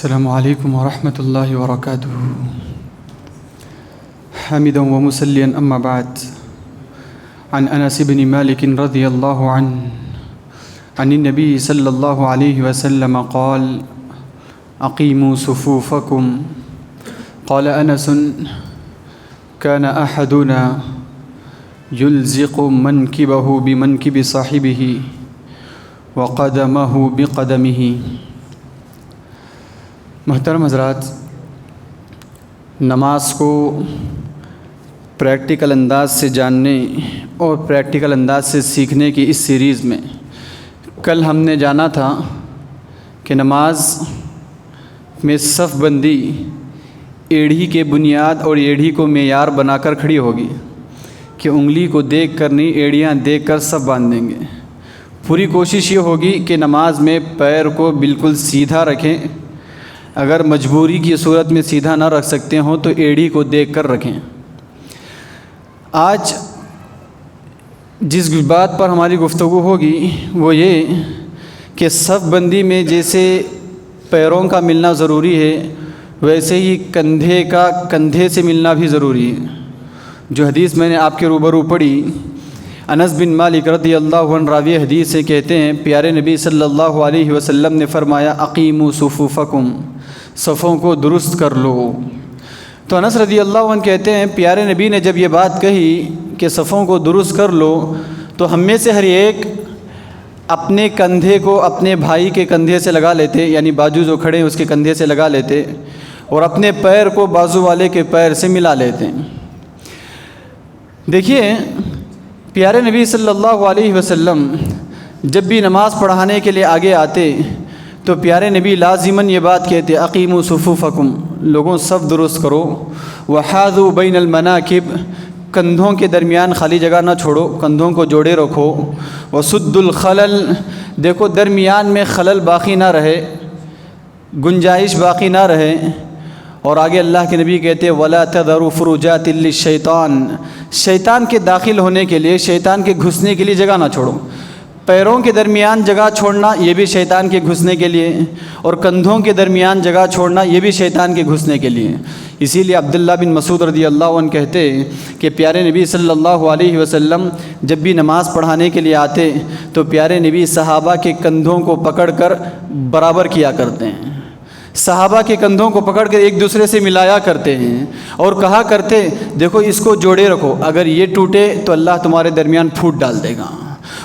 السلام علیکم ورحمۃ اللہ وبرکاتہ حامدا ومصلیا اما بعد عن انس بن مالک رضی اللہ عنہ عن النبی صلی اللہ علیہ وسلم قال اقیموا صفوفکم قال انس كان احدنا يلزق منكبه بمنكب صاحبه وقدمه بقدمه۔ محترم حضرات، نماز کو پریکٹیکل انداز سے جاننے اور پریکٹیکل انداز سے سیکھنے کی اس سیریز میں کل ہم نے جانا تھا کہ نماز میں صف بندی ایڑھی کے بنیاد اور ایڑھی کو معیار بنا کر کھڑی ہوگی کہ انگلی کو دیکھ کر نہیں، ایڑیاں دیکھ کر صف باندھ دیں گے۔ پوری کوشش یہ ہوگی کہ نماز میں پیر کو بالکل سیدھا رکھیں، اگر مجبوری کی صورت میں سیدھا نہ رکھ سکتے ہوں تو ایڑھی کو دیکھ کر رکھیں۔ آج جس بات پر ہماری گفتگو ہوگی وہ یہ کہ صف بندی میں جیسے پیروں کا ملنا ضروری ہے، ویسے ہی کندھے کا کندھے سے ملنا بھی ضروری ہے۔ جو حدیث میں نے آپ کے روبرو پڑھی، انس بن مالک رضی اللہ عنہ راوی حدیث سے کہتے ہیں، پیارے نبی صلی اللہ علیہ وسلم نے فرمایا اقیموا صفوفکم، صفوں کو درست کر لو۔ تو انس رضی اللہ عنہ کہتے ہیں پیارے نبی نے جب یہ بات کہی کہ صفوں کو درست کر لو تو ہم میں سے ہر ایک اپنے کندھے کو اپنے بھائی کے کندھے سے لگا لیتے، یعنی بازو جو کھڑے ہیں اس کے کندھے سے لگا لیتے، اور اپنے پیر کو بازو والے کے پیر سے ملا لیتے۔ دیکھیے، پیارے نبی صلی اللہ علیہ وسلم جب بھی نماز پڑھانے کے لیے آگے آتے تو پیارے نبی لازماً یہ بات کہتے اقیموا صفوفکم، لوگوں صف درست کرو، وحاذوا بین المناکب، کندھوں کے درمیان خالی جگہ نہ چھوڑو، کندھوں کو جوڑے رکھو، وسدوا الخلل، دیکھو درمیان میں خلل باقی نہ رہے، گنجائش باقی نہ رہے۔ اور آگے اللہ کے نبی کہتے ہیں ولا تذروا فروجات للشیطان، شیطان کے داخل ہونے کے لیے، شیطان کے گھسنے کے لیے جگہ نہ چھوڑو۔ پیروں کے درمیان جگہ چھوڑنا یہ بھی شیطان کے گھسنے کے لیے، اور کندھوں کے درمیان جگہ چھوڑنا یہ بھی شیطان کے گھسنے کے لیے۔ اسی لیے عبداللہ بن مسعود رضی اللہ عنہ کہتے کہ پیارے نبی صلی اللہ علیہ وسلم جب بھی نماز پڑھانے کے لیے آتے تو پیارے نبی صحابہ کے کندھوں کو پکڑ کر برابر کیا کرتے ہیں، صحابہ کے کندھوں کو پکڑ کر ایک دوسرے سے ملایا کرتے ہیں، اور کہا کرتے دیکھو اس کو جوڑے رکھو، اگر یہ ٹوٹے تو اللہ تمہارے درمیان پھوٹ ڈال دے گا۔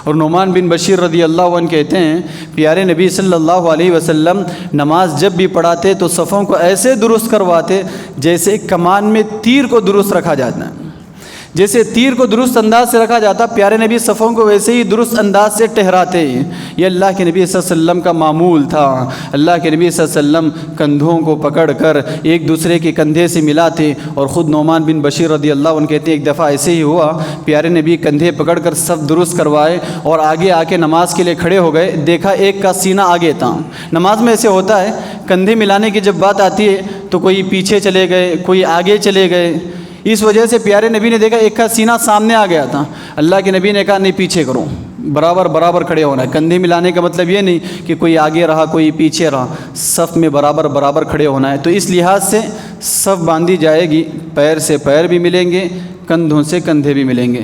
اور نعمان بن بشیر رضی اللہ عنہ کہتے ہیں پیارے نبی صلی اللہ علیہ وسلم نماز جب بھی پڑھاتے تو صفوں کو ایسے درست کرواتے جیسے کمان میں تیر کو درست رکھا جاتا ہے، جیسے تیر کو درست انداز سے رکھا جاتا، پیارے نبی صفوں کو ویسے ہی درست انداز سے ٹھہراتے۔ یہ اللہ کے نبی صلی اللہ علیہ وسلم کا معمول تھا۔ اللہ کے نبی صلی اللہ علیہ وسلم کندھوں کو پکڑ کر ایک دوسرے کے کندھے سے ملاتے، اور خود نعمان بن بشیر رضی اللہ عنہ کہتے ہیں ایک دفعہ ایسے ہی ہوا، پیارے نبی کندھے پکڑ کر صف درست کروائے اور آگے آ کے نماز کے لیے کھڑے ہو گئے، دیکھا ایک کا سینہ آگے تھا۔ نماز میں ایسے ہوتا ہے، کندھے ملانے کی جب بات آتی ہے تو کوئی پیچھے چلے گئے، کوئی آگے چلے گئے، اس وجہ سے پیارے نبی نے دیکھا ایک کا سینہ سامنے آ گیا تھا۔ اللہ کے نبی نے کہا نہیں، پیچھے کرو، برابر کھڑے ہونا ہے۔ کندھے ملانے کا مطلب یہ نہیں کہ کوئی آگے رہا کوئی پیچھے رہا، صف میں برابر کھڑے ہونا ہے۔ تو اس لحاظ سے صف باندھی جائے گی، پیر سے پیر بھی ملیں گے، کندھوں سے کندھے بھی ملیں گے۔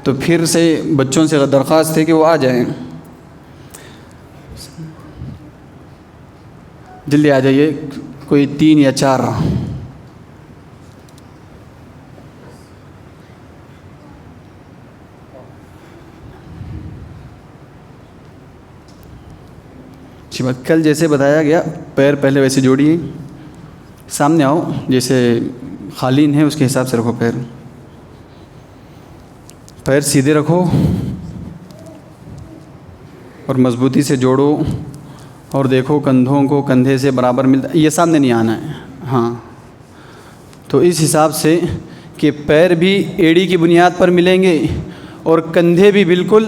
تو پھر سے بچوں سے درخواست ہے کہ وہ آ جائیں، جلدی آ جائیے، کوئی 3 یا 4۔ کل جیسے بتایا گیا پیر پہلے ویسے جوڑیے، سامنے آؤ، جیسے قالین ہے اس کے حساب سے رکھو، پیر سیدھے رکھو اور مضبوطی سے جوڑو، اور دیکھو کندھوں کو کندھے سے برابر ملتا، یہ سامنے نہیں آنا ہے۔ ہاں، تو اس حساب سے کہ پیر بھی ایڑی کی بنیاد پر ملیں گے اور کندھے بھی بالکل،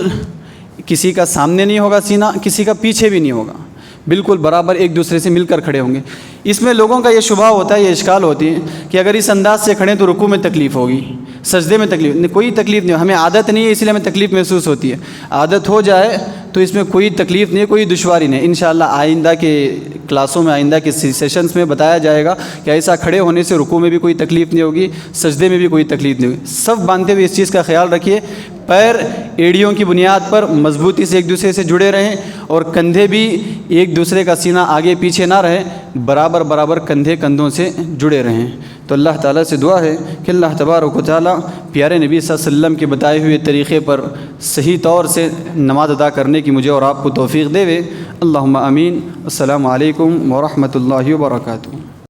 کسی کا سامنے نہیں ہوگا سینہ، کسی کا پیچھے بھی نہیں ہوگا، بالکل برابر ایک دوسرے سے مل کر کھڑے ہوں گے۔ اس میں لوگوں کا یہ شبہ ہوتا ہے، یہ اشکال ہوتی ہے کہ اگر اس انداز سے کھڑے تو رکوع میں تکلیف ہوگی، سجدے میں تکلیف، کوئی تکلیف نہیں، ہمیں عادت نہیں ہے اس لیے ہمیں تکلیف محسوس ہوتی ہے۔ عادت ہو جائے تو اس میں کوئی تکلیف نہیں ہے، کوئی دشواری نہیں. انشاءاللہ آئندہ کے کلاسوں میں، آئندہ کے سیشنز میں بتایا جائے گا کہ ایسا کھڑے ہونے سے رکوع میں بھی کوئی تکلیف نہیں ہوگی، سجدے میں بھی کوئی تکلیف نہیں ہوگی. سب باندھتے ہوئے اس چیز کا خیال رکھیے، پیر ایڑیوں کی بنیاد پر مضبوطی سے ایک دوسرے سے جڑے رہیں، اور کندھے بھی ایک دوسرے کا سینہ آگے پیچھے نہ رہیں، برابر برابر کندھے کندھوں سے جڑے رہیں. تو اللہ تعالیٰ سے دعا ہے کہ اللہ تبارک و تعالیٰ پیارے نبی صلی اللہ علیہ وسلم کے بتائے ہوئے طریقے پر صحیح طور سے نماز ادا کرنے کی مجھے اور آپ کو توفیق دے. اللہم آمین. السلام علیکم ورحمۃ اللہ وبرکاتہ.